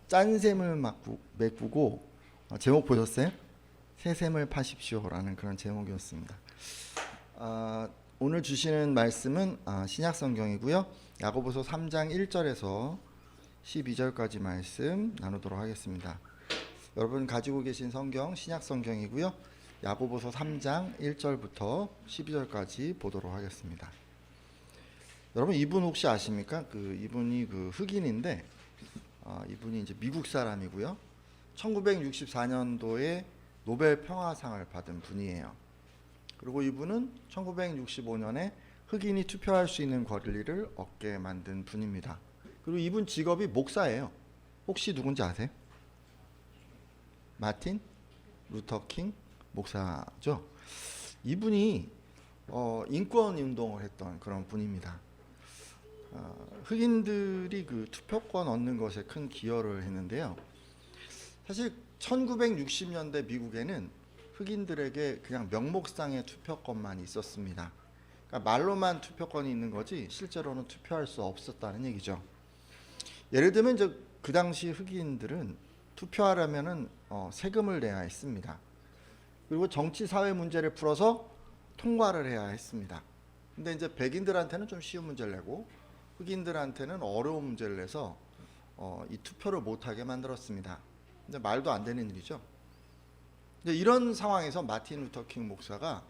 짠샘을 메꾸고 제목 보셨어요? 새샘을 파십시오라는 그런 제목이었습니다. 오늘 주시는 말씀은 신약 성경이고요. 야고보서 3장 1절에서 12절까지 말씀 나누도록 하겠습니다. 여러분 가지고 계신 성경 신약 성경이고요. 야고보서 3장 1절부터 12절까지 보도록 하겠습니다. 여러분 이분 혹시 아십니까? 이분이 흑인인데 이분이 이제 미국 사람이고요. 1964년도에 노벨 평화상을 받은 분이에요. 그리고 이분은 1965년에 흑인이 투표할 수 있는 권리를 얻게 만든 분입니다. 그리고 이분 직업이 목사예요. 혹시 누군지 아세요? 마틴 루터 킹 목사죠. 이분이 인권 운동을 했던 그런 분입니다. 흑인들이 투표권 얻는 것에 큰 기여를 했는데요. 사실 1960년대 미국에는 흑인들에게 그냥 명목상의 투표권만 있었습니다. 그러니까 말로만 투표권이 있는 거지 실제로는 투표할 수 없었다는 얘기죠. 예를 들면 이제 그 당시 흑인들은 투표하려면은 세금을 내야 했습니다. 그리고 정치 사회 문제를 풀어서 통과를 해야 했습니다. 근데 이제 백인들한테는 좀 쉬운 문제를 내고 흑인들한테는 어려운 문제를 내서 이 투표를 못하게 만들었습니다. 근데 말도 안 되는 일이죠. 이제 이런 상황에서 마틴 루터 킹 목사가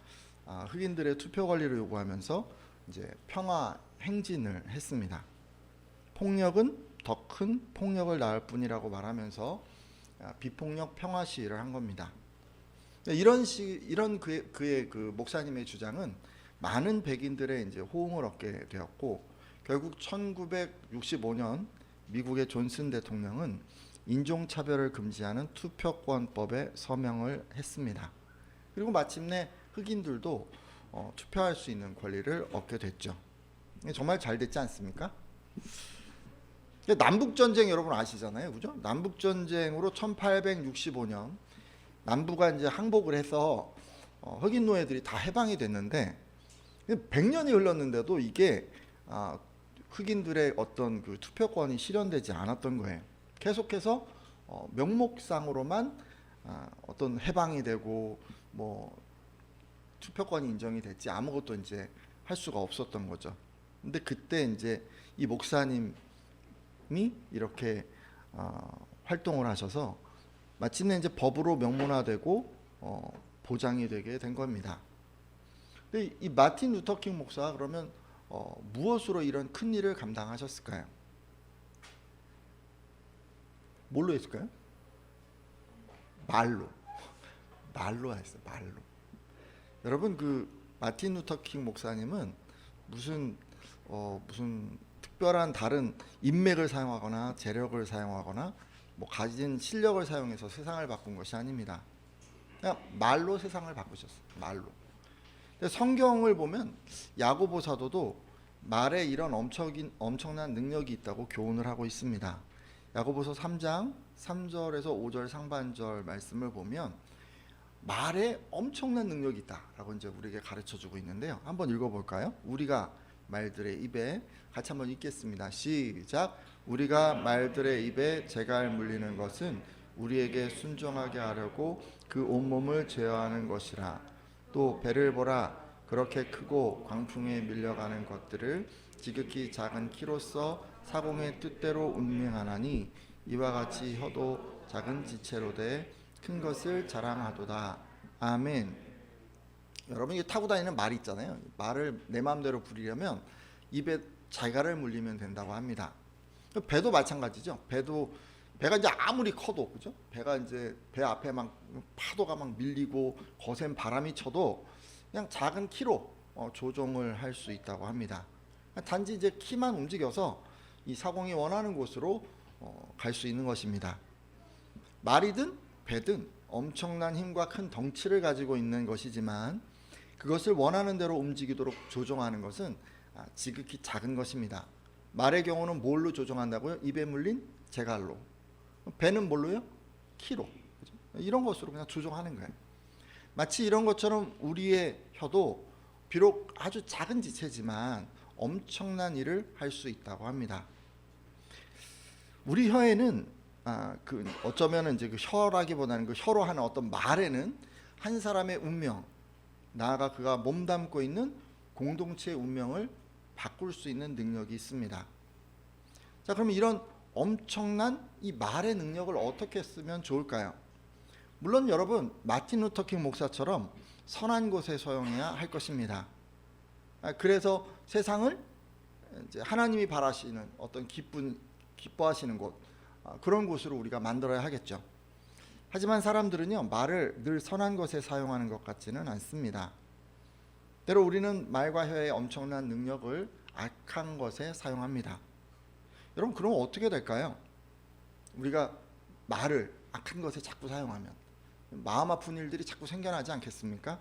흑인들의 투표 권리를 요구하면서 이제 평화 행진을 했습니다. 폭력은 더 큰 폭력을 낳을 뿐이라고 말하면서 비폭력 평화 시위를 한 겁니다. 이런 그의 목사님의 주장은 많은 백인들의 이제 호응을 얻게 되었고 결국 1965년 미국의 존슨 대통령은 인종차별을 금지하는 투표권법에 서명을 했습니다. 그리고 마침내 흑인들도 투표할 수 있는 권리를 얻게 됐죠. 정말 잘 됐지 않습니까? 남북전쟁 여러분 아시잖아요, 그죠? 남북전쟁으로 1865년 남부가 이제 항복을 해서 흑인 노예들이 다 해방이 됐는데 100년이 흘렀는데도 이게 흑인들의 어떤 투표권이 실현되지 않았던 거예요. 계속해서 명목상으로만 어떤 해방이 되고 뭐 투표권이 인정이 됐지 아무것도 이제 할 수가 없었던 거죠. 근데 그때 이제 이 목사님이 이렇게 활동을 하셔서 마침내 이제 법으로 명문화되고 보장이 되게 된 겁니다. 근데 이 마틴 루터 킹 목사가 그러면 무엇으로 이런 큰 일을 감당하셨을까요? 뭘로 했을까요? 말로 했어요. 말로. 여러분 마틴 루터 킹 목사님은 무슨 특별한 다른 인맥을 사용하거나 재력을 사용하거나 뭐 가진 실력을 사용해서 세상을 바꾼 것이 아닙니다. 그냥 말로 세상을 바꾸셨어요. 말로. 근데 성경을 보면 야고보 사도도 말에 이런 엄청난 능력이 있다고 교훈을 하고 있습니다. 야고보서 3장 3절에서 5절 상반절 말씀을 보면 말에 엄청난 능력이 있다라고 이제 우리에게 가르쳐주고 있는데요. 한번 읽어볼까요? 우리가 말들의 입에 같이 한번 읽겠습니다. 시작. 우리가 말들의 입에 재갈 물리는 것은 우리에게 순종하게 하려고 그 온몸을 제어하는 것이라. 또 배를 보라. 그렇게 크고 광풍에 밀려가는 것들을 지극히 작은 키로서 사공의 뜻대로 운명하나니 이와 같이 혀도 작은 지체로 돼 큰 것을 자랑하도다. 아멘. 여러분 이게 타고 다니는 말이 있잖아요. 말을 내 마음대로 부리려면 입에 자갈을 물리면 된다고 합니다. 배도 마찬가지죠. 배가 이제 아무리 커도 그죠? 배가 이제 배 앞에 막 파도가 막 밀리고 거센 바람이 쳐도 그냥 작은 키로 조종을 할 수 있다고 합니다. 단지 이제 키만 움직여서 이 사공이 원하는 곳으로 갈 수 있는 것입니다. 말이든 배든 엄청난 힘과 큰 덩치를 가지고 있는 것이지만 그것을 원하는 대로 움직이도록 조종하는 것은 지극히 작은 것입니다. 말의 경우는 뭘로 조종한다고요? 입에 물린 재갈로. 배는 뭘로요? 키로. 그죠? 이런 것으로 그냥 조종하는 거예요. 마치 이런 것처럼 우리의 혀도 비록 아주 작은 지체지만 엄청난 일을 할 수 있다고 합니다. 우리 혀에는 그 어쩌면은 이제 그 혀라기보다는 그 혀로 하는 어떤 말에는 한 사람의 운명, 나아가 그가 몸담고 있는 공동체의 운명을 바꿀 수 있는 능력이 있습니다. 자, 그럼 이런 엄청난 이 말의 능력을 어떻게 쓰면 좋을까요? 물론 여러분, 마틴 루터킹 목사처럼 선한 곳에 사용해야 할 것입니다. 그래서 세상을 이제 하나님이 바라시는 어떤 기뻐하시는 곳, 그런 곳으로 우리가 만들어야 하겠죠. 하지만 사람들은요, 말을 늘 선한 것에 사용하는 것 같지는 않습니다. 때로 우리는 말과 혀의 엄청난 능력을 악한 것에 사용합니다. 여러분, 그럼 어떻게 될까요? 우리가 말을 악한 것에 자꾸 사용하면 마음 아픈 일들이 자꾸 생겨나지 않겠습니까?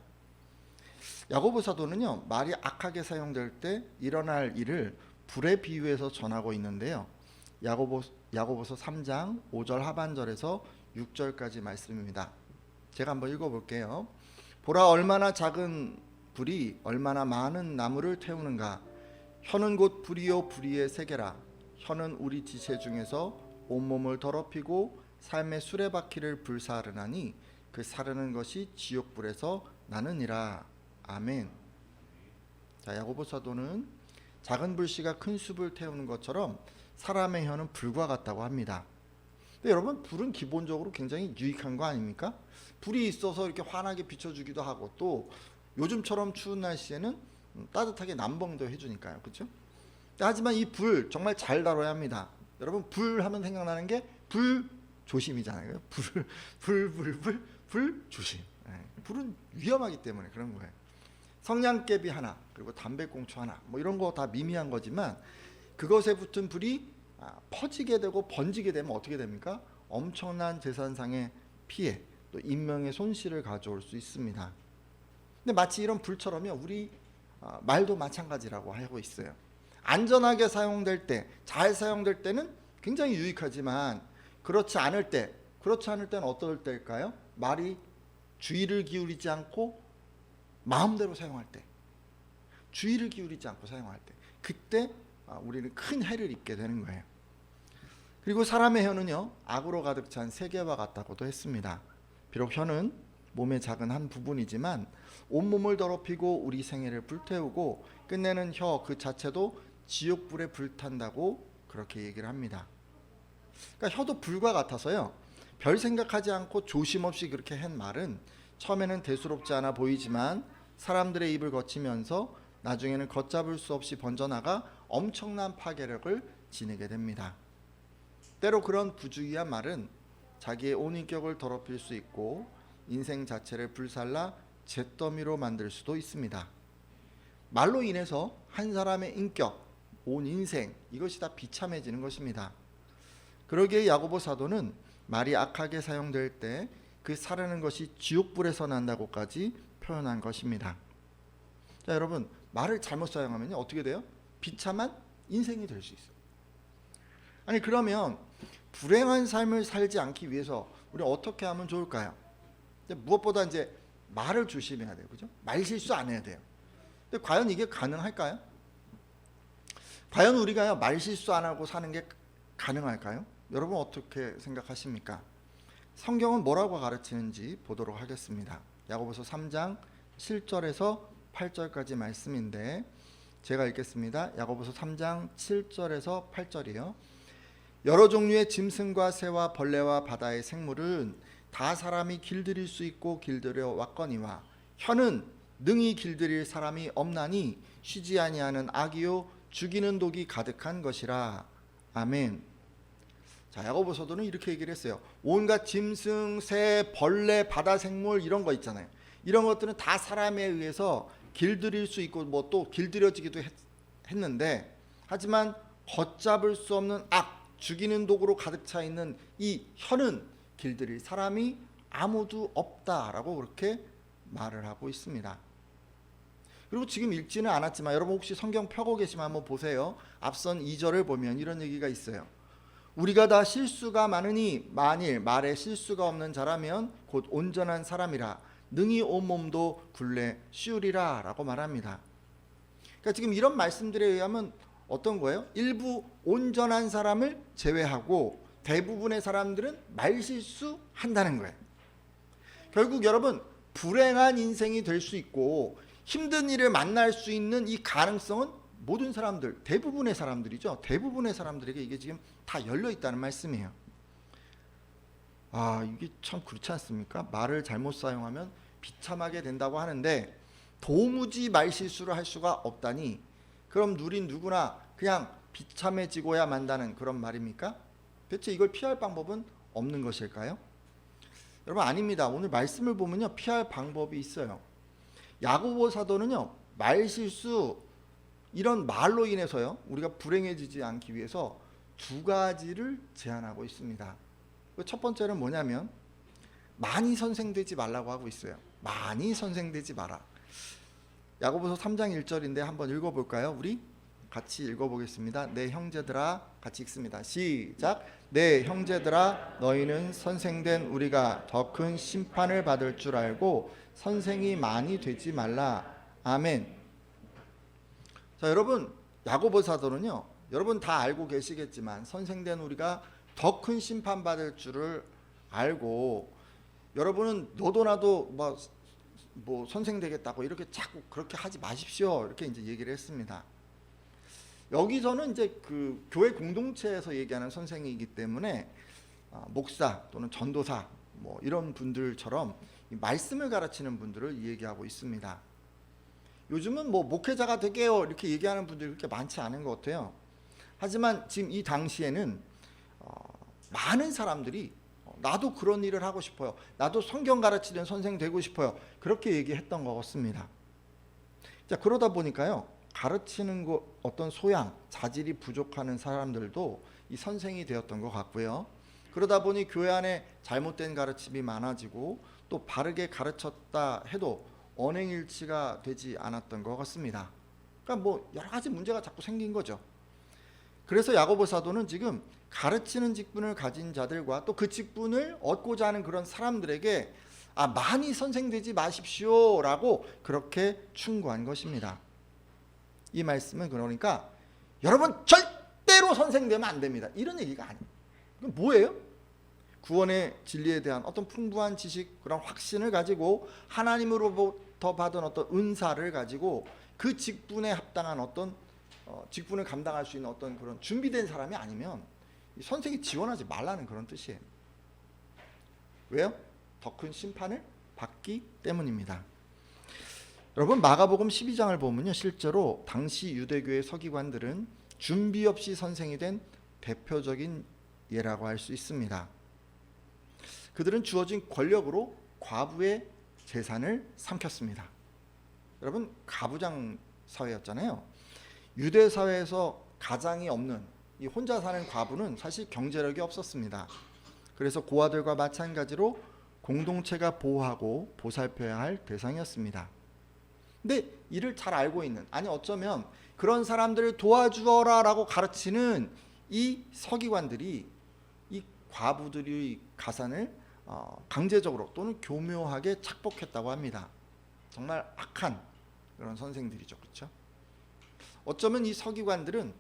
야고보 사도는요, 말이 악하게 사용될 때 일어날 일을 불에 비유해서 전하고 있는데요. 야고보서 3장 5절 하반절에서 6절까지 말씀입니다. 제가 한번 읽어볼게요. 보라, 얼마나 작은 불이 얼마나 많은 나무를 태우는가. 혀는 곧 불이요 불의의 세계라. 혀는 우리 지체 중에서 온몸을 더럽히고 삶의 수레바퀴를 불사르나니 그 사르는 것이 지옥불에서 나느니라. 아멘. 자, 야고보 사도는 작은 불씨가 큰 숲을 태우는 것처럼 사람의 혀는 불과 같다고 합니다. 근데 여러분, 불은 기본적으로 굉장히 유익한 거 아닙니까? 불이 있어서 이렇게 환하게 비춰주기도 하고, 또 요즘처럼 추운 날씨에는 따뜻하게 남봉도 해주니까요, 그렇죠? 하지만 이 불 정말 잘 다뤄야 합니다. 여러분, 불 하면 생각나는 게 불 조심이잖아요. 불 조심. 불은 위험하기 때문에 그런 거예요. 성냥개비 하나, 그리고 담배꽁초 하나, 뭐 이런 거 다 미미한 거지만 그것에 붙은 불이 퍼지게 되고 번지게 되면 어떻게 됩니까? 엄청난 재산상의 피해, 또 인명의 손실을 가져올 수 있습니다. 근데 마치 이런 불처럼요, 우리 말도 마찬가지라고 하고 있어요. 안전하게 사용될 때, 잘 사용될 때는 굉장히 유익하지만 그렇지 않을 때는 어떨 때일까요? 말이 주의를 기울이지 않고 마음대로 사용할 때, 주의를 기울이지 않고 사용할 때, 그때 우리는 큰 해를 입게 되는 거예요. 그리고 사람의 혀는요, 악으로 가득 찬 세계와 같다고도 했습니다. 비록 혀는 몸의 작은 한 부분이지만 온몸을 더럽히고 우리 생애를 불태우고 끝내는 혀 그 자체도 지옥불에 불탄다고 그렇게 얘기를 합니다. 그러니까 혀도 불과 같아서요, 별 생각하지 않고 조심 없이 그렇게 한 말은 처음에는 대수롭지 않아 보이지만 사람들의 입을 거치면서 나중에는 걷잡을 수 없이 번져나가 엄청난 파괴력을 지니게 됩니다. 때로 그런 부주의한 말은 자기의 온 인격을 더럽힐 수 있고 인생 자체를 불살라 잿더미로 만들 수도 있습니다. 말로 인해서 한 사람의 인격, 온 인생, 이것이 다 비참해지는 것입니다. 그러기에 야고보 사도는 말이 악하게 사용될 때 그 사르는 것이 지옥불에서 난다고까지 표현한 것입니다. 자, 여러분, 말을 잘못 사용하면 어떻게 돼요? 비참한 인생이 될 수 있어요. 아니, 그러면 불행한 삶을 살지 않기 위해서 우리 어떻게 하면 좋을까요? 무엇보다 이제 말을 조심해야 돼요, 그죠? 말 실수 안 해야 돼요. 근데 과연 이게 가능할까요? 과연 우리가 말 실수 안 하고 사는 게 가능할까요? 여러분, 어떻게 생각하십니까? 성경은 뭐라고 가르치는지 보도록 하겠습니다. 야고보서 3장 7절에서 8절까지 말씀인데 제가 읽겠습니다. 야고보서 3장 7절에서 8절이요. 여러 종류의 짐승과 새와 벌레와 바다의 생물은 다 사람이 길들일 수 있고 길들여 왔거니와 혀는 능히 길들일 사람이 없나니 쉬지 아니하는 악이요 죽이는 독이 가득한 것이라. 아멘. 자, 야고보서도는 이렇게 얘기를 했어요. 온갖 짐승, 새, 벌레, 바다 생물 이런 거 있잖아요. 이런 것들은 다 사람에 의해서 길들일 수 있고 뭐 또 길들여지기도 했는데, 하지만 걷잡을 수 없는 악, 죽이는 독으로 가득 차 있는 이 혀는 길들일 사람이 아무도 없다라고 그렇게 말을 하고 있습니다. 그리고 지금 읽지는 않았지만 여러분 혹시 성경 펴고 계시면 한번 보세요. 앞선 2절을 보면 이런 얘기가 있어요. 우리가 다 실수가 많으니 만일 말에 실수가 없는 자라면 곧 온전한 사람이라 능히 온몸도 굴레 씌우리라 라고 말합니다. 그러니까 지금 이런 말씀들에 의하면 어떤 거예요? 일부 온전한 사람을 제외하고 대부분의 사람들은 말실수한다는 거예요. 결국 여러분, 불행한 인생이 될 수 있고 힘든 일을 만날 수 있는 이 가능성은 모든 사람들, 대부분의 사람들이죠. 대부분의 사람들에게 이게 지금 다 열려 있다는 말씀이에요. 이게 참 그렇지 않습니까? 말을 잘못 사용하면 비참하게 된다고 하는데 도무지 말실수를 할 수가 없다니, 그럼 누린 누구나 그냥 비참해지고야 만다는 그런 말입니까? 대체 이걸 피할 방법은 없는 것일까요? 여러분, 아닙니다. 오늘 말씀을 보면요, 피할 방법이 있어요. 야고보 사도는요, 말실수, 이런 말로 인해서요, 우리가 불행해지지 않기 위해서 두 가지를 제안하고 있습니다. 첫 번째는 뭐냐면 많이 선생되지 말라고 하고 있어요. 많이 선생되지 마라. 야고보서 3장 1절인데 한번 읽어볼까요? 우리 같이 읽어보겠습니다. 내 형제들아, 같이 읽습니다. 시작. 내 형제들아, 너희는 선생된 우리가 더 큰 심판을 받을 줄 알고 선생이 많이 되지 말라. 아멘. 자, 여러분, 야고보 사도는요, 여러분 다 알고 계시겠지만 선생된 우리가 더 큰 심판 받을 줄을 알고, 여러분은 너도 나도 뭐 선생 되겠다고 이렇게 자꾸 그렇게 하지 마십시오, 이렇게 이제 얘기를 했습니다. 여기서는 이제 그 교회 공동체에서 얘기하는 선생이기 때문에 목사 또는 전도사 뭐 이런 분들처럼 말씀을 가르치는 분들을 얘기하고 있습니다. 요즘은 뭐 목회자가 되게요 이렇게 얘기하는 분들이 그렇게 많지 않은 것 같아요. 하지만 지금 이 당시에는 많은 사람들이 나도 그런 일을 하고 싶어요, 나도 성경 가르치는 선생 되고 싶어요, 그렇게 얘기했던 것 같습니다. 자, 그러다 보니까요, 가르치는 거 어떤 소양, 자질이 부족하는 사람들도 이 선생이 되었던 것 같고요. 그러다 보니 교회 안에 잘못된 가르침이 많아지고 또 바르게 가르쳤다 해도 언행일치가 되지 않았던 것 같습니다. 그러니까 뭐 여러 가지 문제가 자꾸 생긴 거죠. 그래서 야고보 사도는 지금 가르치는 직분을 가진 자들과 또 그 직분을 얻고자 하는 그런 사람들에게 많이 선생되지 마십시오라고 그렇게 충고한 것입니다. 이 말씀은 그러니까 여러분 절대로 선생되면 안 됩니다, 이런 얘기가 아니에요. 이건 뭐예요? 구원의 진리에 대한 어떤 풍부한 지식, 그런 확신을 가지고 하나님으로부터 받은 어떤 은사를 가지고 그 직분에 합당한 어떤 직분을 감당할 수 있는 어떤 그런 준비된 사람이 아니면 선생이 지원하지 말라는 그런 뜻이에요. 왜요? 더 큰 심판을 받기 때문입니다. 여러분, 마가복음 12장을 보면요, 실제로 당시 유대교의 서기관들은 준비 없이 선생이 된 대표적인 예라고 할 수 있습니다. 그들은 주어진 권력으로 과부의 재산을 삼켰습니다. 여러분, 가부장 사회였잖아요. 유대 사회에서 가장이 없는 이 혼자 사는 과부는 사실 경제력이 없었습니다. 그래서 고아들과 마찬가지로 공동체가 보호하고 보살펴야 할 대상이었습니다. 근데 이를 잘 알고 있는, 아니 어쩌면 그런 사람들을 도와주어라라고 가르치는 이 서기관들이 이 과부들의 가산을 강제적으로 또는 교묘하게 착복했다고 합니다. 정말 악한 그런 선생들이죠, 그렇죠? 어쩌면 이 서기관들은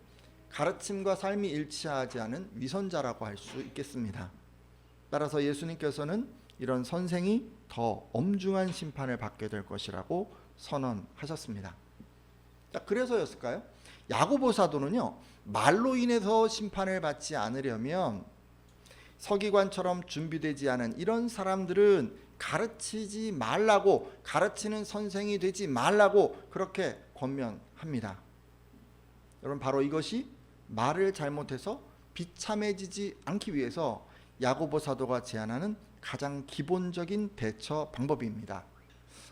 가르침과 삶이 일치하지 않은 위선자라고 할 수 있겠습니다. 따라서 예수님께서는 이런 선생이 더 엄중한 심판을 받게 될 것이라고 선언하셨습니다. 자, 그래서였을까요? 야고보 사도는요, 말로 인해서 심판을 받지 않으려면 서기관처럼 준비되지 않은 이런 사람들은 가르치지 말라고, 가르치는 선생이 되지 말라고 그렇게 권면합니다. 여러분, 바로 이것이 말을 잘못해서 비참해지지 않기 위해서 야고보 사도가 제안하는 가장 기본적인 대처 방법입니다.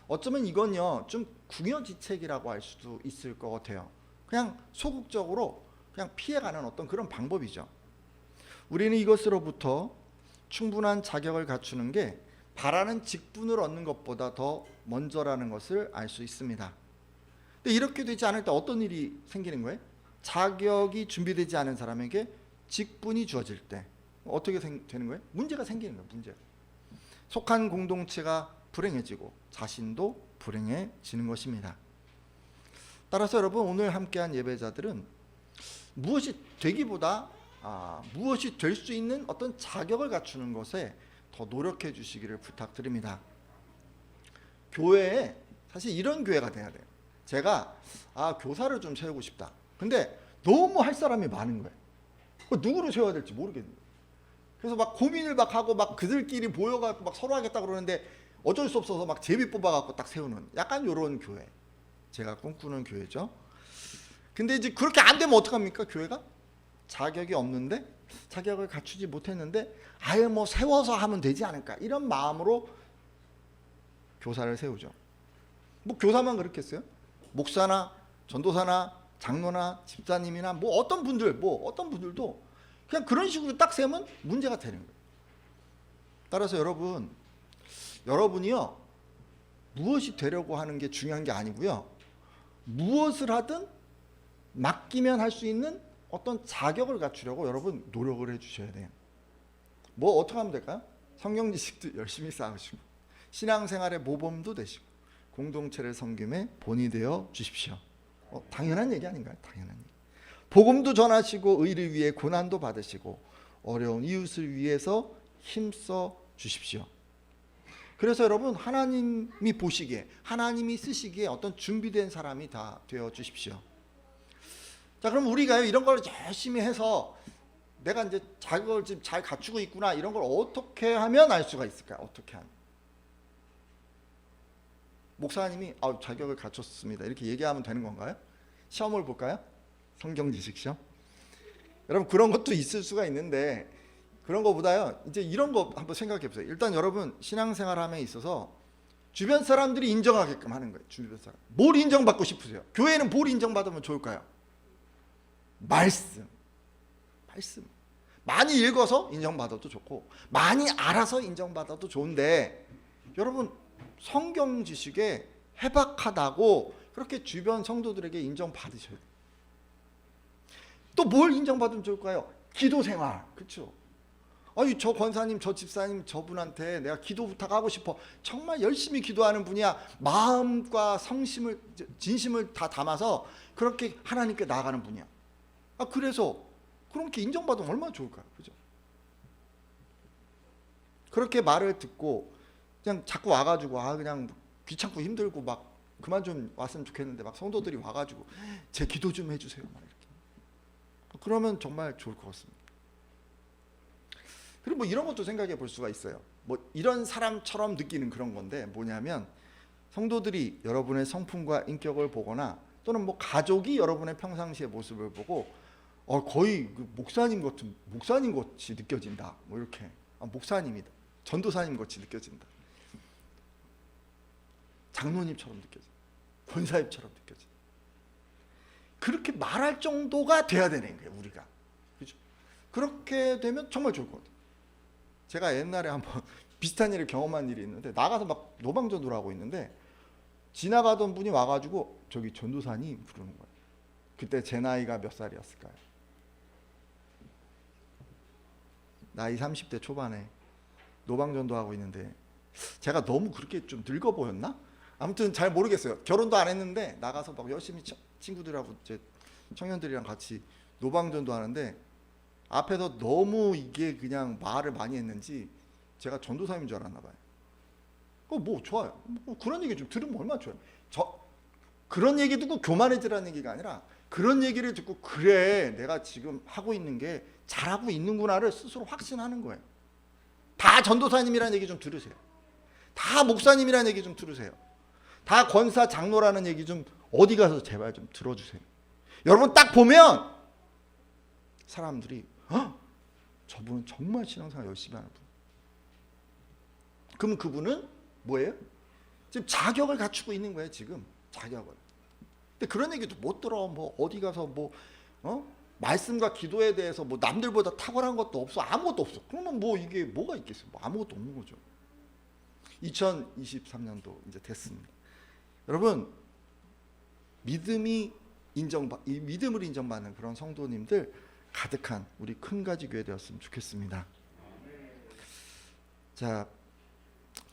어쩌면 이건요, 좀 궁여지책이라고 할 수도 있을 것 같아요. 그냥 소극적으로 그냥 피해가는 어떤 그런 방법이죠. 우리는 이것으로부터 충분한 자격을 갖추는 게 바라는 직분을 얻는 것보다 더 먼저라는 것을 알 수 있습니다. 근데 이렇게 되지 않을 때 어떤 일이 생기는 거예요? 자격이 준비되지 않은 사람에게 직분이 주어질 때 어떻게 되는 거예요? 문제가 생기는 거예요. 문제. 속한 공동체가 불행해지고 자신도 불행해지는 것입니다. 따라서 여러분, 오늘 함께한 예배자들은 무엇이 되기보다 무엇이 될 수 있는 어떤 자격을 갖추는 것에 더 노력해 주시기를 부탁드립니다. 교회에 사실 이런 교회가 돼야 돼요. 제가 교사를 좀 세우고 싶다. 근데 너무 할 사람이 많은 거예요. 누구를 세워야 될지 모르겠는 거예요. 그래서 막 고민을 막 하고 막 그들끼리 모여갖고 막 서로 하겠다 그러는데 어쩔 수 없어서 막 제비 뽑아갖고 딱 세우는 약간 이런 교회. 제가 꿈꾸는 교회죠. 근데 이제 그렇게 안 되면 어떡합니까? 교회가 자격이 없는데, 자격을 갖추지 못했는데 아예 뭐 세워서 하면 되지 않을까, 이런 마음으로 교사를 세우죠. 뭐 교사만 그렇겠어요? 목사나 전도사나 장로나 집사님이나 뭐 어떤 분들도 그냥 그런 식으로 딱 세우면 문제가 되는 거예요. 따라서 여러분이요, 무엇이 되려고 하는 게 중요한 게 아니고요, 무엇을 하든 맡기면 할 수 있는 어떤 자격을 갖추려고 여러분 노력을 해주셔야 돼요. 뭐 어떻게 하면 될까요? 성경 지식도 열심히 쌓으시고 신앙생활의 모범도 되시고 공동체를 섬김의 본이 되어 주십시오. 당연한 얘기 아닌가요? 당연한 얘기. 복음도 전하시고 의를 위해 고난도 받으시고 어려운 이웃을 위해서 힘써 주십시오. 그래서 여러분, 하나님이 보시기에, 하나님이 쓰시기에 어떤 준비된 사람이 다 되어 주십시오. 자, 그럼 우리가요, 이런 걸 열심히 해서 내가 이제 자격을 지금 잘 갖추고 있구나, 이런 걸 어떻게 하면 알 수가 있을까요? 어떻게 하면? 목사님이 자격을 갖췄습니다, 이렇게 얘기하면 되는 건가요? 시험을 볼까요? 성경 지식 시험? 여러분, 그런 것도 있을 수가 있는데, 그런 거보다요, 이제 이런 거 한번 생각해 보세요. 일단 여러분, 신앙생활함에 있어서 주변 사람들이 인정하게끔 하는 거예요. 주변 사람. 뭘 인정받고 싶으세요? 교회는 뭘 인정받으면 좋을까요? 말씀. 많이 읽어서 인정받아도 좋고 많이 알아서 인정받아도 좋은데, 여러분, 성경 지식에 해박하다고 그렇게 주변 성도들에게 인정받으셔야 돼요. 또 뭘 인정받으면 좋을까요? 기도 생활. 그렇죠? 저 권사님, 저 집사님, 저분한테 내가 기도 부탁하고 싶어. 정말 열심히 기도하는 분이야. 마음과 성심을, 진심을 다 담아서 그렇게 하나님께 나아가는 분이야. 그래서 그렇게 인정받으면 얼마나 좋을까요? 그죠? 그렇게 말을 듣고 그냥 자꾸 와가지고 그냥 귀찮고 힘들고 막 그만 좀 왔으면 좋겠는데, 막 성도들이 와가지고 제 기도 좀 해주세요, 막 이렇게. 그러면 정말 좋을 것 같습니다. 그리고 뭐 이런 것도 생각해 볼 수가 있어요. 뭐 이런 사람처럼 느끼는 그런 건데, 뭐냐면 성도들이 여러분의 성품과 인격을 보거나 또는 뭐 가족이 여러분의 평상시의 모습을 보고 거의 그 목사님 같이 느껴진다, 뭐 이렇게. 목사님이다, 전도사님 같이 느껴진다, 장로님처럼 느껴진다, 권사님처럼 느껴진다, 그렇게 말할 정도가 돼야 되는 거예요, 우리가. 그죠? 그렇게 되면 정말 좋을 것 같아요. 제가 옛날에 한번 비슷한 일을 경험한 일이 있는데, 나가서 막 노방전도를 하고 있는데 지나가던 분이 와가지고 저기 전도사님 부르는 거예요. 그때 제 나이가 몇 살이었을까요? 나이 30대 초반에 노방전도 하고 있는데, 제가 너무 그렇게 좀 늙어 보였나? 아무튼 잘 모르겠어요. 결혼도 안 했는데 나가서 막 열심히 친구들하고 이제 청년들이랑 같이 노방전도 하는데, 앞에서 너무 이게 그냥 말을 많이 했는지 제가 전도사님인 줄 알았나 봐요. 뭐 좋아요. 뭐 그런 얘기 좀 들으면 얼마나 좋아요. 그런 얘기 듣고 교만해지라는 얘기가 아니라, 그런 얘기를 듣고 그래, 내가 지금 하고 있는 게 잘하고 있는구나를 스스로 확신하는 거예요. 다 전도사님이라는 얘기 좀 들으세요. 다 목사님이라는 얘기 좀 들으세요. 다 권사 장로라는 얘기 좀 어디 가서 제발 좀 들어주세요. 여러분, 딱 보면 사람들이 저분은 정말 신앙생활 열심히 하는 분. 그럼 그분은 뭐예요? 지금 자격을 갖추고 있는 거예요. 지금 자격을. 근데 그런 얘기도 못 들어. 뭐 어디 가서 뭐 말씀과 기도에 대해서 뭐 남들보다 탁월한 것도 없어, 아무것도 없어. 그러면 뭐 이게 뭐가 있겠어요? 뭐 아무것도 없는 거죠. 2023년도 이제 됐습니다. 여러분, 믿음을 인정받는 그런 성도님들 가득한 우리 큰가지 교회 되었으면 좋겠습니다. 자,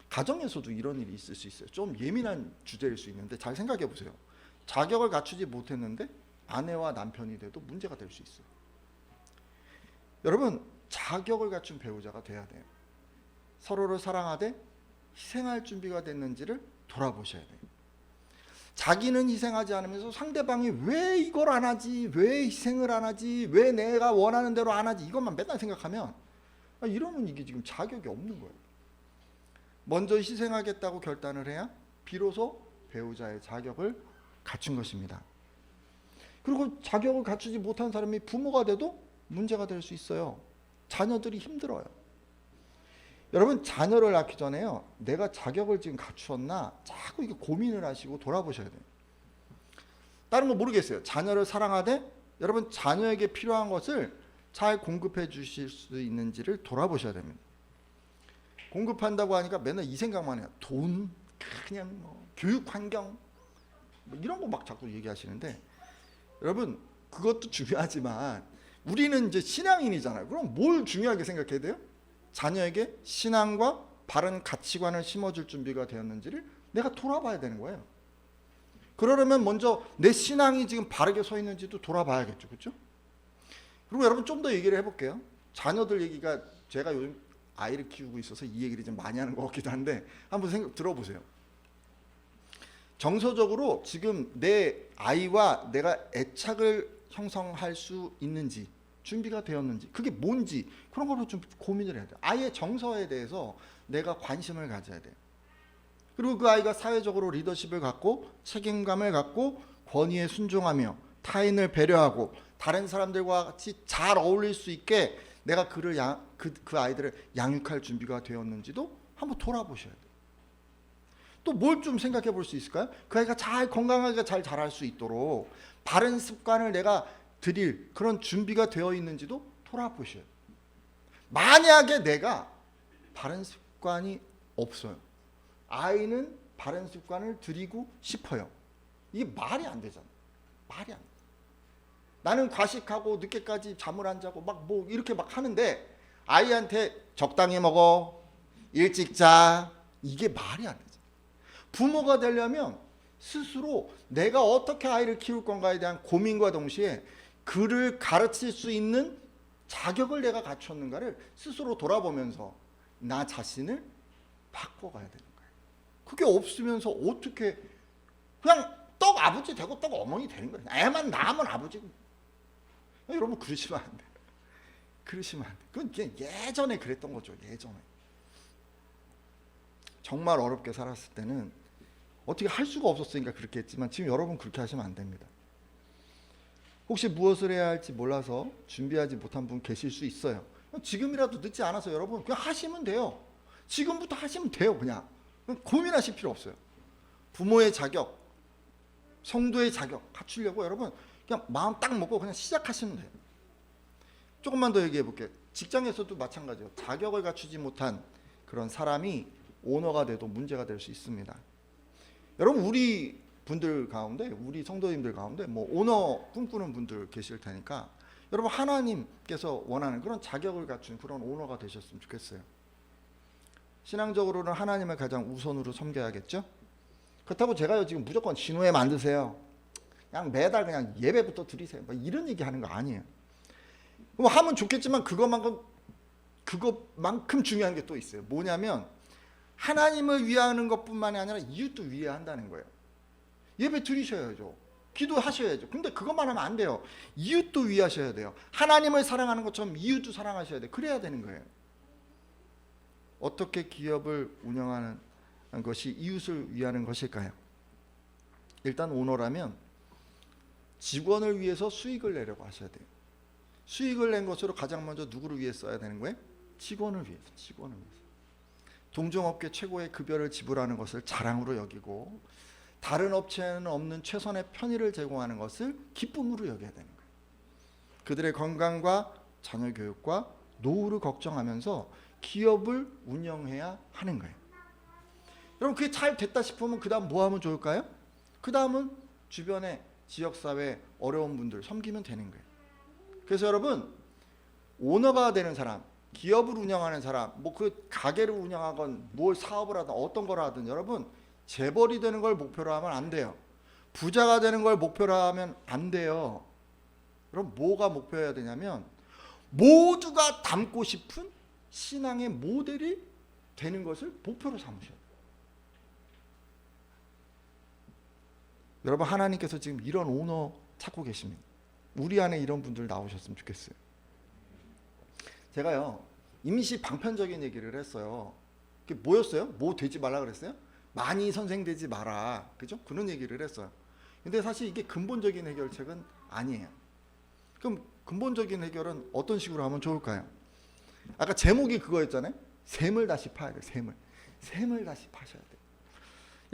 가정에서도 이런 일이 있을 수 있어요. 좀 예민한 주제일 수 있는데 잘 생각해 보세요. 자격을 갖추지 못했는데 아내와 남편이 돼도 문제가 될 수 있어요. 여러분 자격을 갖춘 배우자가 돼야 돼요. 서로를 사랑하되 희생할 준비가 됐는지를 돌아보셔야 돼요. 자기는 희생하지 않으면서 상대방이 왜 이걸 안 하지, 왜 희생을 안 하지, 왜 내가 원하는 대로 안 하지, 이것만 맨날 생각하면 이러면 이게 지금 자격이 없는 거예요. 먼저 희생하겠다고 결단을 해야 비로소 배우자의 자격을 갖춘 것입니다. 그리고 자격을 갖추지 못한 사람이 부모가 돼도 문제가 될 수 있어요. 자녀들이 힘들어요. 여러분 자녀를 낳기 전에요, 내가 자격을 지금 갖추었나 자꾸 이게 고민을 하시고 돌아보셔야 돼요. 다른 거 모르겠어요. 자녀를 사랑하되 여러분 자녀에게 필요한 것을 잘 공급해 주실 수 있는지를 돌아보셔야 됩니다. 공급한다고 하니까 맨날 이 생각만 해요. 돈, 그냥 뭐 교육 환경 뭐 이런 거 막 자꾸 얘기하시는데, 여러분 그것도 중요하지만 우리는 이제 신앙인이잖아요. 그럼 뭘 중요하게 생각해야 돼요? 자녀에게 신앙과 바른 가치관을 심어줄 준비가 되었는지를 내가 돌아봐야 되는 거예요. 그러려면 먼저 내 신앙이 지금 바르게 서 있는지도 돌아봐야겠죠. 그렇죠? 그리고 여러분 좀 더 얘기를 해볼게요. 자녀들 얘기가 제가 요즘 아이를 키우고 있어서 이 얘기를 좀 많이 하는 것 같기도 한데 한번 들어보세요. 정서적으로 지금 내 아이와 내가 애착을 형성할 수 있는지, 준비가 되었는지, 그게 뭔지 그런 걸로 좀 고민을 해야 돼요. 아이의 정서에 대해서 내가 관심을 가져야 돼요. 그리고 그 아이가 사회적으로 리더십을 갖고 책임감을 갖고 권위에 순종하며 타인을 배려하고 다른 사람들과 같이 잘 어울릴 수 있게 내가 그 아이들을 양육할 준비가 되었는지도 한번 돌아보셔야 돼요. 또 뭘 좀 생각해 볼 수 있을까요? 그 아이가 잘 건강하게 잘 자랄 수 있도록 바른 습관을 내가 드릴 그런 준비가 되어 있는지도 돌아보셔야 돼요. 만약에 내가 바른 습관이 없어요. 아이는 바른 습관을 드리고 싶어요. 이게 말이 안 되잖아요. 말이 안 돼. 나는 과식하고 늦게까지 잠을 안 자고 막 뭐 이렇게 막 하는데 아이한테 적당히 먹어, 일찍 자, 이게 말이 안 되죠. 부모가 되려면 스스로 내가 어떻게 아이를 키울 건가에 대한 고민과 동시에 그를 가르칠 수 있는 자격을 내가 갖췄는가를 스스로 돌아보면서 나 자신을 바꿔가야 되는 거예요. 그게 없으면서 어떻게 그냥 떡 아버지 되고 떡 어머니 되는 거예요. 애만 낳으면 아버지고. 여러분 그러시면 안 돼요. 그러시면 안 돼요. 그건 그냥 예전에 그랬던 거죠. 예전에. 정말 어렵게 살았을 때는 어떻게 할 수가 없었으니까 그렇게 했지만 지금 여러분 그렇게 하시면 안 됩니다. 혹시 무엇을 해야 할지 몰라서 준비하지 못한 분 계실 수 있어요. 지금이라도 늦지 않아서 여러분 그냥 하시면 돼요. 지금부터 하시면 돼요. 그냥 고민하실 필요 없어요. 부모의 자격, 성도의 자격 갖추려고 여러분 그냥 마음 딱 먹고 그냥 시작하시면 돼요. 조금만 더 얘기해 볼게요. 직장에서도 마찬가지예요. 자격을 갖추지 못한 그런 사람이 오너가 돼도 문제가 될 수 있습니다. 여러분 우리 분들 가운데, 우리 성도님들 가운데 뭐 오너 꿈꾸는 분들 계실 테니까 여러분 하나님께서 원하는 그런 자격을 갖춘 그런 오너가 되셨으면 좋겠어요. 신앙적으로는 하나님을 가장 우선으로 섬겨야겠죠. 그렇다고 제가요 지금 무조건 진호회 만드세요, 그냥 매달 그냥 예배부터 드리세요, 뭐 이런 얘기 하는 거 아니에요. 뭐 하면 좋겠지만 그것만큼 중요한 게 또 있어요. 뭐냐면 하나님을 위하는 것뿐만이 아니라 이웃도 위해야 한다는 거예요. 예배 드리셔야죠. 기도하셔야죠. 근데 그것만 하면 안 돼요. 이웃도 위하셔야 돼요. 하나님을 사랑하는 것처럼 이웃도 사랑하셔야 돼요. 그래야 되는 거예요. 어떻게 기업을 운영하는 것이 이웃을 위하는 것일까요? 일단 오너라면 직원을 위해서 수익을 내려고 하셔야 돼요. 수익을 낸 것으로 가장 먼저 누구를 위해 써야 되는 거예요? 직원을 위해서. 직원을 위해서. 동종업계 최고의 급여를 지불하는 것을 자랑으로 여기고 다른 업체에는 없는 최선의 편의를 제공하는 것을 기쁨으로 여겨야 되는 거예요. 그들의 건강과 자녀 교육과 노후를 걱정하면서 기업을 운영해야 하는 거예요. 여러분 그게 잘 됐다 싶으면 그 다음 뭐 하면 좋을까요? 그 다음은 주변의 지역사회 어려운 분들 섬기면 되는 거예요. 그래서 여러분 오너가 되는 사람, 기업을 운영하는 사람, 뭐 그 가게를 운영하건 뭘 사업을 하든 어떤 걸 하든 여러분 재벌이 되는 걸 목표로 하면 안 돼요. 부자가 되는 걸 목표로 하면 안 돼요. 그럼 뭐가 목표여야 되냐면 모두가 닮고 싶은 신앙의 모델이 되는 것을 목표로 삼으셔야 돼요. 여러분, 하나님께서 지금 이런 오너 찾고 계십니다. 우리 안에 이런 분들 나오셨으면 좋겠어요. 제가요, 임시 방편적인 얘기를 했어요. 그게 뭐였어요? 뭐 되지 말라 그랬어요? 많이 선생 되지 마라. 그죠? 그런 얘기를 했어요. 근데 사실 이게 근본적인 해결책은 아니에요. 그럼 근본적인 해결은 어떤 식으로 하면 좋을까요? 아까 제목이 그거였잖아요. 샘을 다시 파야 돼요. 샘을 다시 파셔야 돼요.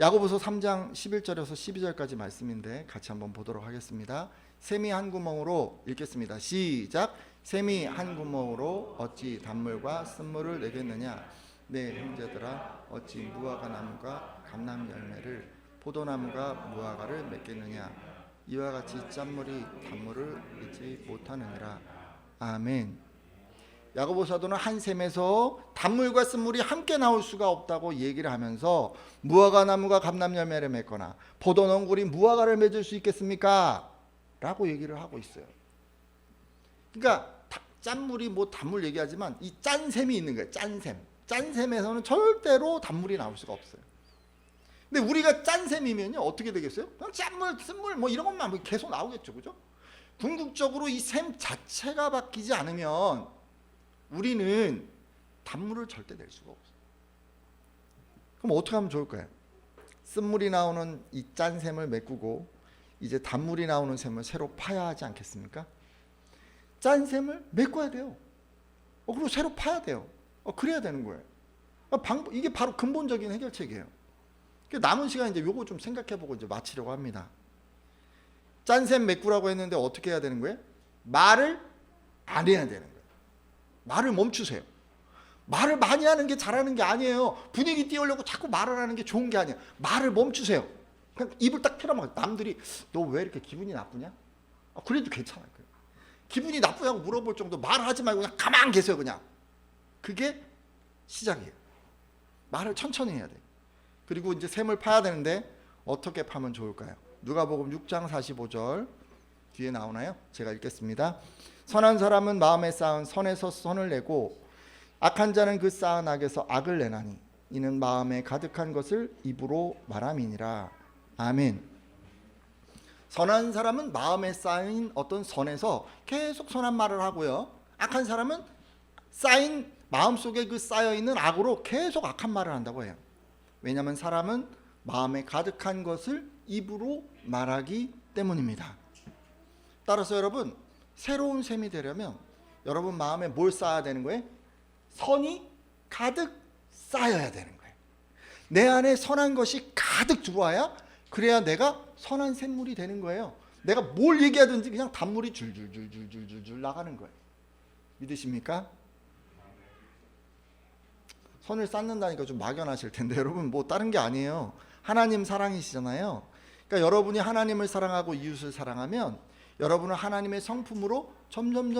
야고보서 3장 11절에서 12절까지 말씀인데 같이 한번 보도록 하겠습니다. 샘이 한 구멍으로 읽겠습니다. 시작. 샘이 한 구멍으로 어찌 단물과 쓴물을 내겠느냐. 내 형제들아, 어찌 무화과 나무가 감람 열매를, 포도나무가 무화과를 맺겠느냐. 이와 같이 짠물이 단물을 맺지 못하느니라. 아멘. 야고보 사도는 한 샘에서 단물과 쓴물이 함께 나올 수가 없다고 얘기를 하면서 무화과 나무가 감람 열매를 맺거나 포도농굴이 무화과를 맺을 수 있겠습니까? 라고 얘기를 하고 있어요. 그러니까 짠물이 뭐 단물 얘기하지만 이 짠샘이 있는 거예요. 짠샘에서는 절대로 단물이 나올 수가 없어요. 근데 우리가 짠샘이면요 어떻게 되겠어요? 그냥 짠물, 쓴물 뭐 이런 것만 계속 나오겠죠, 그죠? 궁극적으로 이 샘 자체가 바뀌지 않으면 우리는 단물을 절대 낼 수가 없어요. 그럼 어떻게 하면 좋을까요? 쓴물이 나오는 이 짠샘을 메꾸고 이제 단물이 나오는 샘을 새로 파야 하지 않겠습니까? 짠샘을 메꿔야 돼요. 그리고 새로 파야 돼요. 그래야 되는 거예요. 이게 바로 근본적인 해결책이에요. 남은 시간 이제 요거 좀 생각해보고 이제 마치려고 합니다. 짠샘 메꾸라고 했는데 어떻게 해야 되는 거예요? 말을 안 해야 되는 거예요. 말을 멈추세요. 말을 많이 하는 게 잘하는 게 아니에요. 분위기 띄우려고 자꾸 말을 하는 게 좋은 게 아니에요. 말을 멈추세요. 그냥 입을 딱 틀어막아요. 남들이 너 왜 이렇게 기분이 나쁘냐? 그래도 괜찮아요. 기분이 나쁘냐고 물어볼 정도 말하지 말고 그냥 가만 계세요. 그냥. 그게 시작이에요. 말을 천천히 해야 돼요. 그리고 이제 샘을 파야 되는데 어떻게 파면 좋을까요? 누가복음 6장 45절 뒤에 나오나요? 제가 읽겠습니다. 선한 사람은 마음에 쌓은 선에서 선을 내고 악한 자는 그 쌓은 악에서 악을 내나니 이는 마음에 가득한 것을 입으로 말함이니라. 아멘. 선한 사람은 마음에 쌓인 어떤 선에서 계속 선한 말을 하고요. 악한 사람은 쌓인 마음속에 그 쌓여있는 악으로 계속 악한 말을 한다고 해요. 왜냐하면 사람은 마음에 가득한 것을 입으로 말하기 때문입니다. 따라서 여러분, 새로운 샘이 되려면 여러분 마음에 뭘 쌓아야 되는 거예요? 선이 가득 쌓여야 되는 거예요. 내 안에 선한 것이 가득 들어와야 그래야 내가 선한 샘물이 되는 거예요. 내가 뭘 얘기하든지 그냥 단물이 줄줄줄줄줄줄 나가는 거예요. 믿으십니까? 선을 쌓는다니까 좀 막연하실 텐데 여러분 뭐 다른 게 아니에요. 하나님 사랑이시잖아요. 그러니까 여러분이 하나님을 사랑하고 이웃을 사랑하면 여러분은 하나님의 성품으로 점점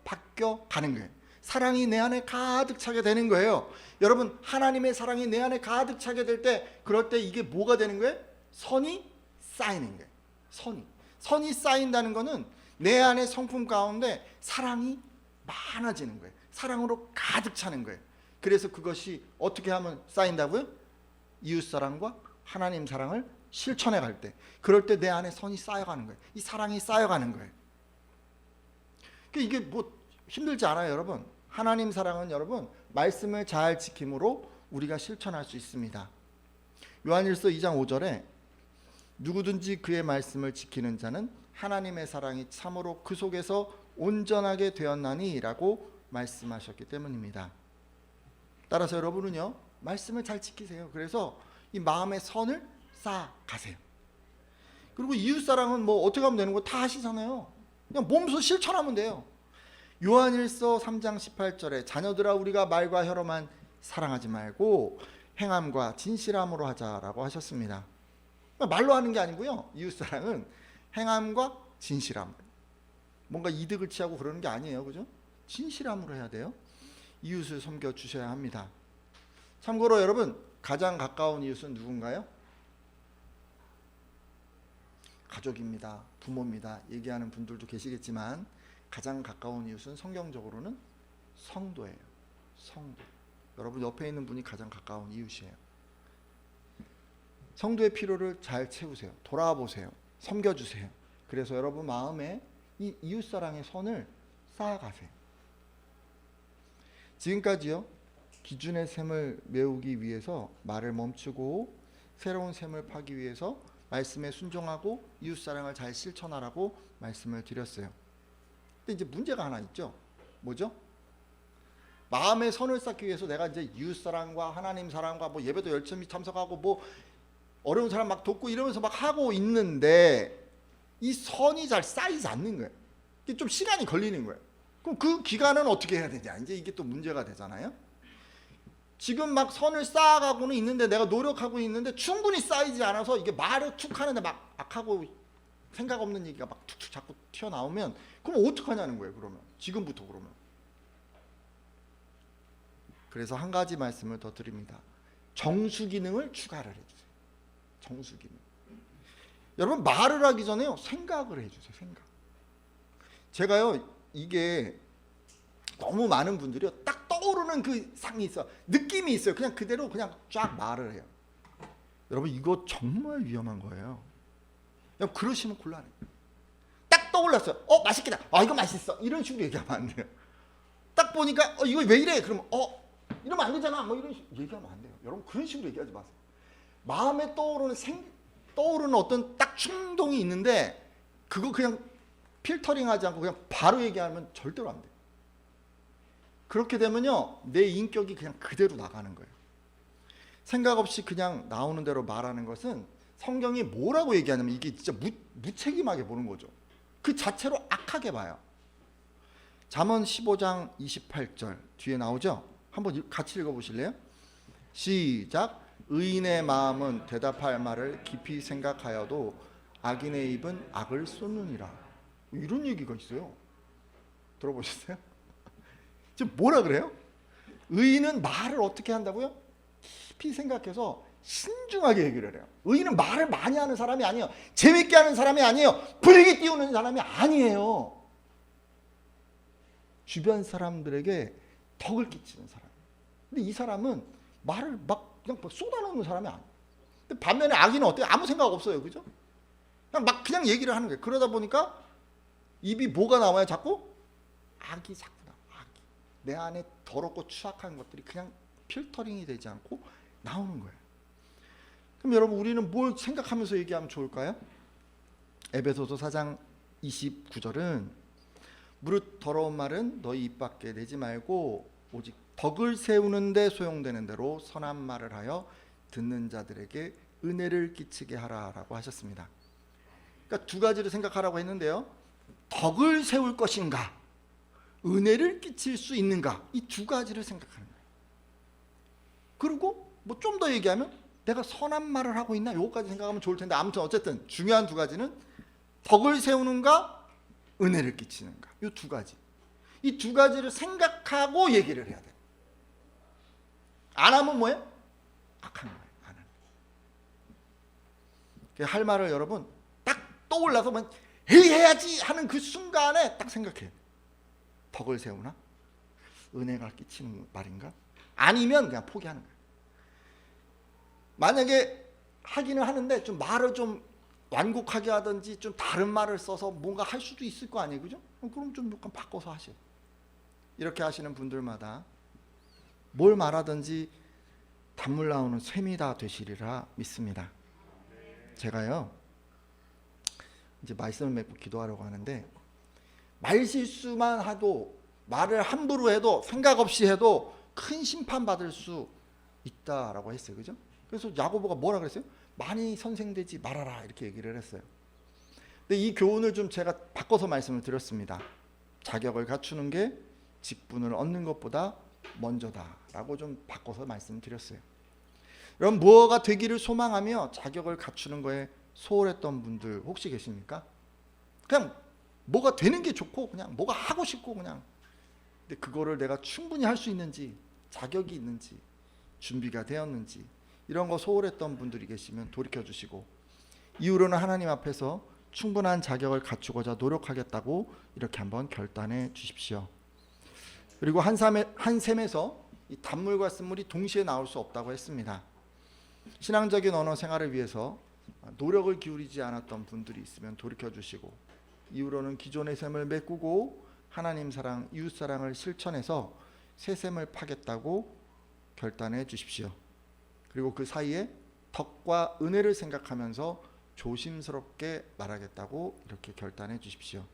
바뀌어 가는 거예요. 사랑이 내 안에 가득 차게 되는 거예요. 여러분 하나님의 사랑이 내 안에 가득 차게 될 때 그럴 때 이게 뭐가 되는 거예요? 선이 쌓이는 거예요. 선이 쌓인다는 거는 내 안의 성품 가운데 사랑이 많아지는 거예요. 사랑으로 가득 차는 거예요. 그래서 그것이 어떻게 하면 쌓인다고요? 이웃사랑과 하나님 사랑을 실천해 갈 때, 그럴 때 내 안에 선이 쌓여가는 거예요. 이 사랑이 쌓여가는 거예요. 이게 뭐 힘들지 않아요, 여러분. 하나님 사랑은 여러분 말씀을 잘 지킴으로 우리가 실천할 수 있습니다. 요한일서 2장 5절에 누구든지 그의 말씀을 지키는 자는 하나님의 사랑이 참으로 그 속에서 온전하게 되었나니 라고 말씀하셨기 때문입니다. 따라서 여러분은요 말씀을 잘 지키세요. 그래서 이 마음의 선을 쌓아가세요. 그리고 이웃사랑은 뭐 어떻게 하면 되는 거 다 아시잖아요. 그냥 몸소 실천하면 돼요. 요한일서 3장 18절에 자녀들아 우리가 말과 혀로만 사랑하지 말고 행함과 진실함으로 하자라고 하셨습니다. 말로 하는 게 아니고요. 이웃사랑은 행함과 진실함. 뭔가 이득을 취하고 그러는 게 아니에요. 그죠? 진실함으로 해야 돼요. 이웃을 섬겨 주셔야 합니다. 참고로 여러분 가장 가까운 이웃은 누군가요? 가족입니다. 부모입니다. 얘기하는 분들도 계시겠지만 가장 가까운 이웃은 성경적으로는 성도예요. 성도. 여러분 옆에 있는 분이 가장 가까운 이웃이에요. 성도의 필요를 잘 채우세요. 돌아보세요. 섬겨주세요. 그래서 여러분 마음에 이 이웃사랑의 선을 쌓아가세요. 지금까지요, 기준의 셈을 메우기 위해서 말을 멈추고 새로운 셈을 파기 위해서 말씀에 순종하고 이웃사랑을 잘 실천하라고 말씀을 드렸어요. 근데 이제 문제가 하나 있죠. 뭐죠? 마음의 선을 쌓기 위해서 내가 이제 이웃사랑과 하나님 사랑과 뭐 예배도 열심히 참석하고 뭐 어려운 사람 막 돕고 이러면서 막 하고 있는데 이 선이 잘 쌓이지 않는 거예요. 이게 좀 시간이 걸리는 거예요. 그럼 그 기간은 어떻게 해야 되냐? 이제 이게 또 문제가 되잖아요. 지금 막 선을 쌓아가고는 있는데 내가 노력하고 있는데 충분히 쌓이지 않아서 이게 말을 툭 하는데 막 악하고 생각 없는 얘기가 막 툭툭 자꾸 튀어나오면 그럼 어떡하냐는 거예요. 그러면 지금부터 그러면. 그래서 한 가지 말씀을 더 드립니다. 정수 기능을 추가를 해주세요. 정수 기능. 여러분 말을 하기 전에요, 생각을 해주세요. 생각. 제가요, 이게 너무 많은 분들이요, 딱 떠오르는 그 상이 있어, 느낌이 있어요. 그냥 그대로 그냥 쫙 말을 해요. 여러분 이거 정말 위험한 거예요. 그냥 그러시면 곤란해요. 딱 떠올랐어요. 맛있겠다. 이거 맛있어. 이런 식으로 얘기하면 안 돼요. 딱 보니까 이거 왜 이래? 그러면 이러면 안 되잖아. 뭐 이런 식으로 얘기하면 안 돼요. 여러분 그런 식으로 얘기하지 마세요. 마음에 떠오르는 어떤 딱 충동이 있는데 그거 그냥 필터링하지 않고 그냥 바로 얘기하면 절대로 안 돼요. 그렇게 되면요, 내 인격이 그냥 그대로 나가는 거예요. 생각 없이 그냥 나오는 대로 말하는 것은 성경이 뭐라고 얘기하냐면 이게 진짜 무책임하게 보는 거죠. 그 자체로 악하게 봐요. 잠언 15장 28절 뒤에 나오죠? 한번 같이 읽어보실래요? 시작. 의인의 마음은 대답할 말을 깊이 생각하여도 악인의 입은 악을 쏟느니라. 이런 얘기가 있어요. 들어보셨어요? 지금 뭐라 그래요? 의인은 말을 어떻게 한다고요? 깊이 생각해서 신중하게 얘기를 해요. 의인은 말을 많이 하는 사람이 아니에요. 재밌게 하는 사람이 아니에요. 분위기 띄우는 사람이 아니에요. 주변 사람들에게 덕을 끼치는 사람. 근데 이 사람은 말을 막 그냥 쏟아놓는 사람이 아니에요. 근데 반면에 악인은 어때요? 아무 생각 없어요. 그죠? 그냥 얘기를 하는 거예요. 그러다 보니까 입이 뭐가 나와요? 자꾸? 악이 자꾸 나와요. 악이. 내 안에 더럽고 추악한 것들이 그냥 필터링이 되지 않고 나오는 거예요. 그럼 여러분 우리는 뭘 생각하면서 얘기하면 좋을까요? 에베소서 4장 29절은 무릇 더러운 말은 너희 입 밖에 내지 말고 오직 덕을 세우는 데 소용되는 대로 선한 말을 하여 듣는 자들에게 은혜를 끼치게 하라라고 하셨습니다. 그러니까 두 가지를 생각하라고 했는데요. 덕을 세울 것인가, 은혜를 끼칠 수 있는가, 이 두 가지를 생각하는 거예요. 그리고 뭐 좀 더 얘기하면 내가 선한 말을 하고 있나, 요거까지 생각하면 좋을 텐데 아무튼 어쨌든 중요한 두 가지는 덕을 세우는가, 은혜를 끼치는가, 이 두 가지. 이 두 가지를 생각하고 얘기를 해야 돼요. 안 하면 뭐예요? 악한 거예요. 안 하는 거예요. 할 말을 여러분 딱 떠올라서 해야지 하는 그 순간에 딱 생각해요. 덕을 세우나? 은혜가 끼치는 말인가? 아니면 그냥 포기하는 거예요. 만약에 하기는 하는데 좀 말을 좀 완곡하게 하든지 좀 다른 말을 써서 뭔가 할 수도 있을 거 아니에요. 그죠? 그럼 좀 약간 바꿔서 하세요. 이렇게 하시는 분들마다 뭘 말하든지 단물 나오는 셈이 다 되시리라 믿습니다. 제가요, 이제 말씀을 맺고 기도하려고 하는데 말실수만 해도, 말을 함부로 해도, 생각 없이 해도 큰 심판받을 수 있다라고 했어요. 그죠? 그래서 야고보가 뭐라 그랬어요? 많이 선생되지 말아라 이렇게 얘기를 했어요. 근데 이 교훈을 좀 제가 바꿔서 말씀을 드렸습니다. 자격을 갖추는 게 직분을 얻는 것보다 먼저다라고 좀 바꿔서 말씀드렸어요. 여러분 뭐가 되기를 소망하며 자격을 갖추는 거에 소홀했던 분들 혹시 계십니까? 그냥 뭐가 되는 게 좋고 그냥 뭐가 하고 싶고 그냥, 근데 그거를 내가 충분히 할 수 있는지, 자격이 있는지, 준비가 되었는지, 이런 거 소홀했던 분들이 계시면 돌이켜 주시고, 이후로는 하나님 앞에서 충분한 자격을 갖추고자 노력하겠다고 이렇게 한번 결단해 주십시오. 그리고 한 셈에서 이 단물과 쓴물이 동시에 나올 수 없다고 했습니다. 신앙적인 언어 생활을 위해서 노력을 기울이지 않았던 분들이 있으면 돌이켜 주시고, 이후로는 기존의 셈을 메꾸고 하나님 사랑, 이웃 사랑을 실천해서 새 셈을 파겠다고 결단해 주십시오. 그리고 그 사이에 덕과 은혜를 생각하면서 조심스럽게 말하겠다고 이렇게 결단해 주십시오.